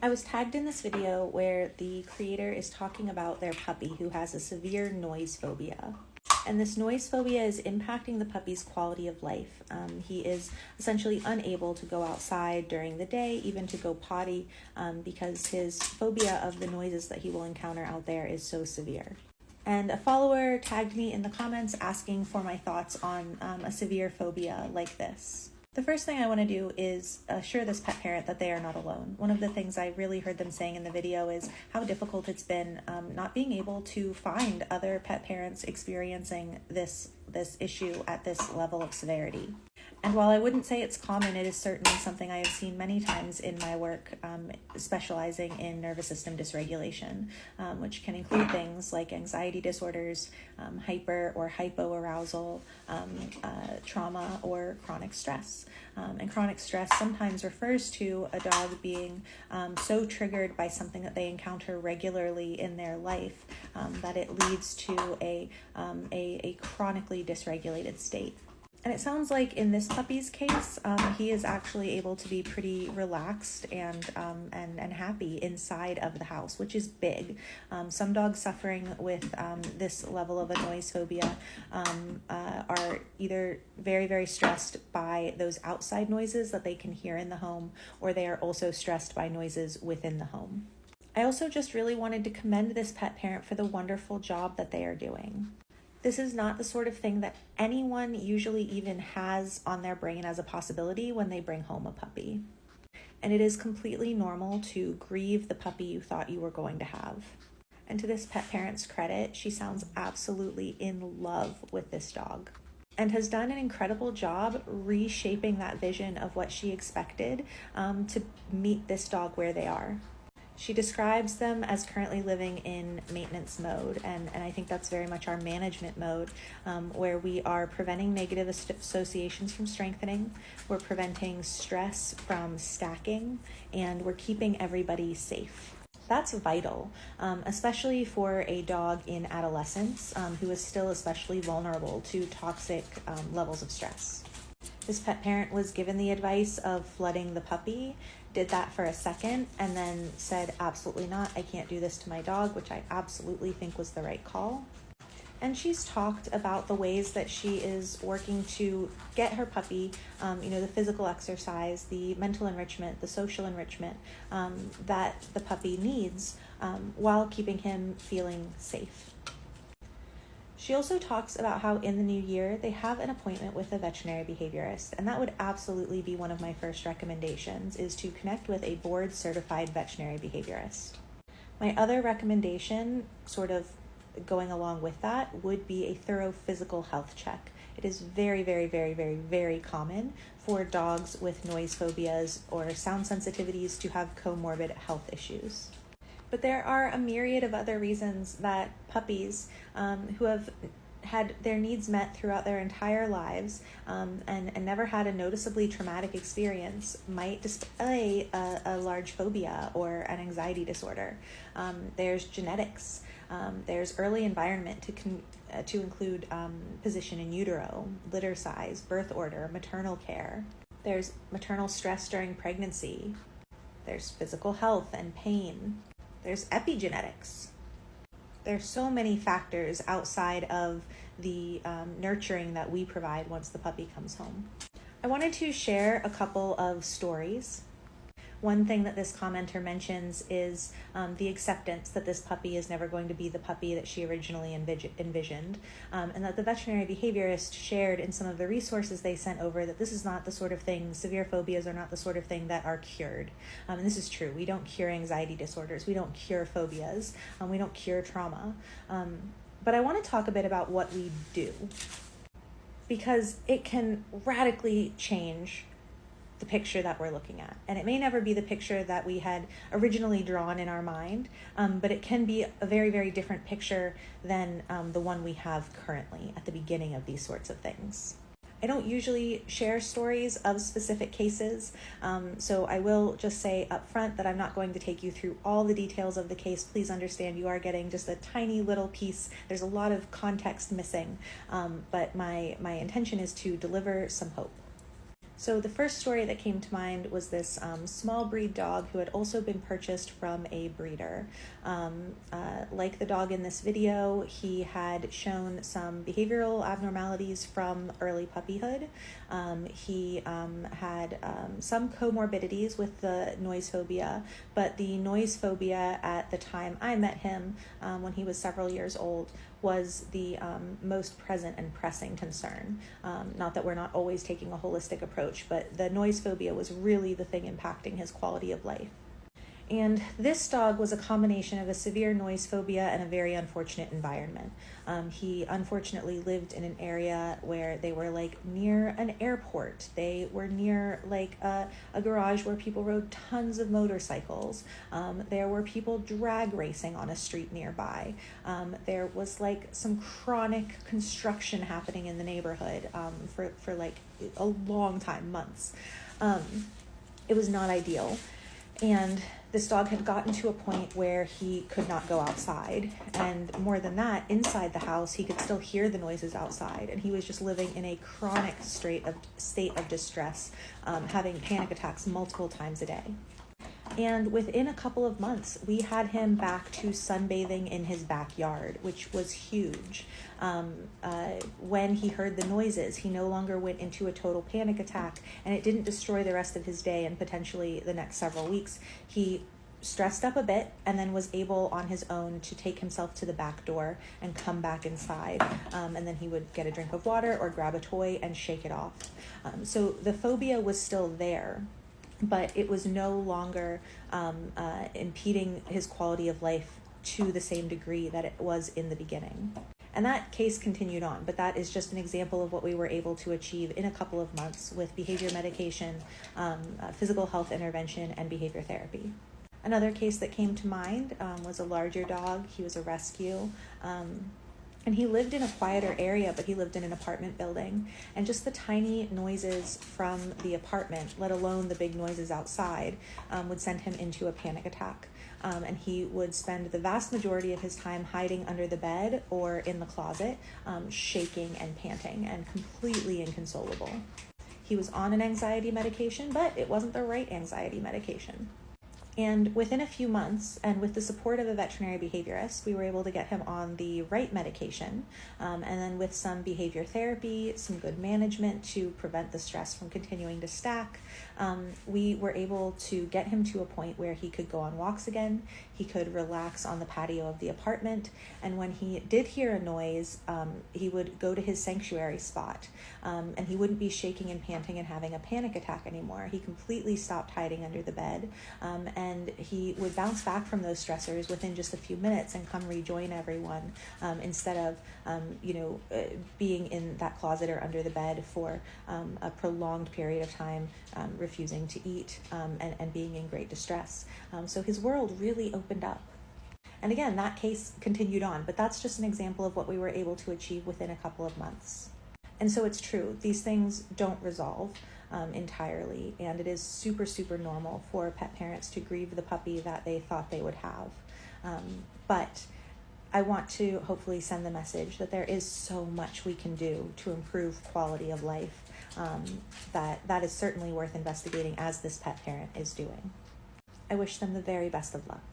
I was tagged in this video where the creator is talking about their puppy who has a severe noise phobia. And this noise phobia is impacting the puppy's quality of life. He is essentially unable to go outside during the day, even to go potty, because his phobia of the noises that he will encounter out there is so severe. And a follower tagged me in the comments asking for my thoughts on a severe phobia like this. The first thing I want to do is assure this pet parent that they are not alone. One of the things I really heard them saying in the video is how difficult it's been not being able to find other pet parents experiencing this issue at this level of severity. And while I wouldn't say it's common, it is certainly something I have seen many times in my work, specializing in nervous system dysregulation, which can include things like anxiety disorders, hyper or hypoarousal, trauma, or chronic stress. And chronic stress sometimes refers to a dog being so triggered by something that they encounter regularly in their life that it leads to a chronically dysregulated state. And it sounds like in this puppy's case, he is actually able to be pretty relaxed and happy inside of the house, which is big. Some dogs suffering with this level of a noise phobia are either very, very stressed by those outside noises that they can hear in the home, or they are also stressed by noises within the home. I also just really wanted to commend this pet parent for the wonderful job that they are doing. This is not the sort of thing that anyone usually even has on their brain as a possibility when they bring home a puppy. And it is completely normal to grieve the puppy you thought you were going to have. And to this pet parent's credit, she sounds absolutely in love with this dog and has done an incredible job reshaping that vision of what she expected to meet this dog where they are. She describes them as currently living in maintenance mode, and I think that's very much our management mode, where we are preventing negative associations from strengthening, we're preventing stress from stacking, and we're keeping everybody safe. That's vital, especially for a dog in adolescence who is still especially vulnerable to toxic levels of stress. This pet parent was given the advice of flooding the puppy, did that for a second, and then said, absolutely not, I can't do this to my dog, which I absolutely think was the right call. And she's talked about the ways that she is working to get her puppy, the physical exercise, the mental enrichment, the social enrichment that the puppy needs while keeping him feeling safe. She also talks about how in the new year they have an appointment with a veterinary behaviorist, and that would absolutely be one of my first recommendations, is to connect with a board-certified veterinary behaviorist. My other recommendation, sort of going along with that, would be a thorough physical health check. It is very, very, very, very, very common for dogs with noise phobias or sound sensitivities to have comorbid health issues. But there are a myriad of other reasons that puppies who have had their needs met throughout their entire lives and never had a noticeably traumatic experience might display a large phobia or an anxiety disorder. There's genetics. There's early environment to include position in utero, litter size, birth order, maternal care. There's maternal stress during pregnancy. There's physical health and pain. There's epigenetics. There's so many factors outside of the nurturing that we provide once the puppy comes home. I wanted to share a couple of stories. One thing that this commenter mentions is the acceptance that this puppy is never going to be the puppy that she originally envisioned, and that the veterinary behaviorist shared in some of the resources they sent over that this is not the sort of thing, severe phobias are not the sort of thing that are cured. And this is true. We don't cure anxiety disorders. We don't cure phobias. We don't cure trauma. But I want to talk a bit about what we do, because it can radically change the picture that we're looking at. And it may never be the picture that we had originally drawn in our mind, but it can be a very, very different picture than the one we have currently at the beginning of these sorts of things. I don't usually share stories of specific cases, so I will just say up front that I'm not going to take you through all the details of the case. Please understand you are getting just a tiny little piece. There's a lot of context missing, but my intention is to deliver some hope. So the first story that came to mind was this small breed dog who had also been purchased from a breeder. Like the dog in this video, he had shown some behavioral abnormalities from early puppyhood. He had some comorbidities with the noise phobia, but the noise phobia at the time I met him, when he was several years old, was the most present and pressing concern. Not that we're not always taking a holistic approach, but the noise phobia was really the thing impacting his quality of life. And this dog was a combination of a severe noise phobia and a very unfortunate environment. He unfortunately lived in an area where they were like near an airport. They were near like a garage where people rode tons of motorcycles. There were people drag racing on a street nearby. There was like some chronic construction happening in the neighborhood for like a long time, months. It was not ideal. And this dog had gotten to a point where he could not go outside. And more than that, inside the house, he could still hear the noises outside. And he was just living in a chronic state of distress, having panic attacks multiple times a day. And within a couple of months, we had him back to sunbathing in his backyard, which was huge. When he heard the noises, he no longer went into a total panic attack, and it didn't destroy the rest of his day and potentially the next several weeks. He stressed up a bit and then was able on his own to take himself to the back door and come back inside. And then he would get a drink of water or grab a toy and shake it off. So the phobia was still there, but it was no longer impeding his quality of life to the same degree that it was in the beginning. And that case continued on, but that is just an example of what we were able to achieve in a couple of months with behavior medication, physical health intervention, and behavior therapy. Another case that came to mind was a larger dog. He was a rescue. And he lived in a quieter area, but he lived in an apartment building. And just the tiny noises from the apartment, let alone the big noises outside, would send him into a panic attack. And he would spend the vast majority of his time hiding under the bed or in the closet, shaking and panting and completely inconsolable. He was on an anxiety medication, but it wasn't the right anxiety medication. And within a few months, and with the support of a veterinary behaviorist, we were able to get him on the right medication. And then with some behavior therapy, some good management to prevent the stress from continuing to stack, we were able to get him to a point where he could go on walks again. He could relax on the patio of the apartment. And when he did hear a noise, he would go to his sanctuary spot. And he wouldn't be shaking and panting and having a panic attack anymore. He completely stopped hiding under the bed. And he would bounce back from those stressors within just a few minutes and come rejoin everyone, instead of being in that closet or under the bed for a prolonged period of time, refusing to eat, and being in great distress. So his world really opened up. And again, that case continued on, but that's just an example of what we were able to achieve within a couple of months. And so it's true, these things don't resolve entirely, and it is super, super normal for pet parents to grieve the puppy that they thought they would have. But I want to hopefully send the message that there is so much we can do to improve quality of life, that is certainly worth investigating, as this pet parent is doing. I wish them the very best of luck.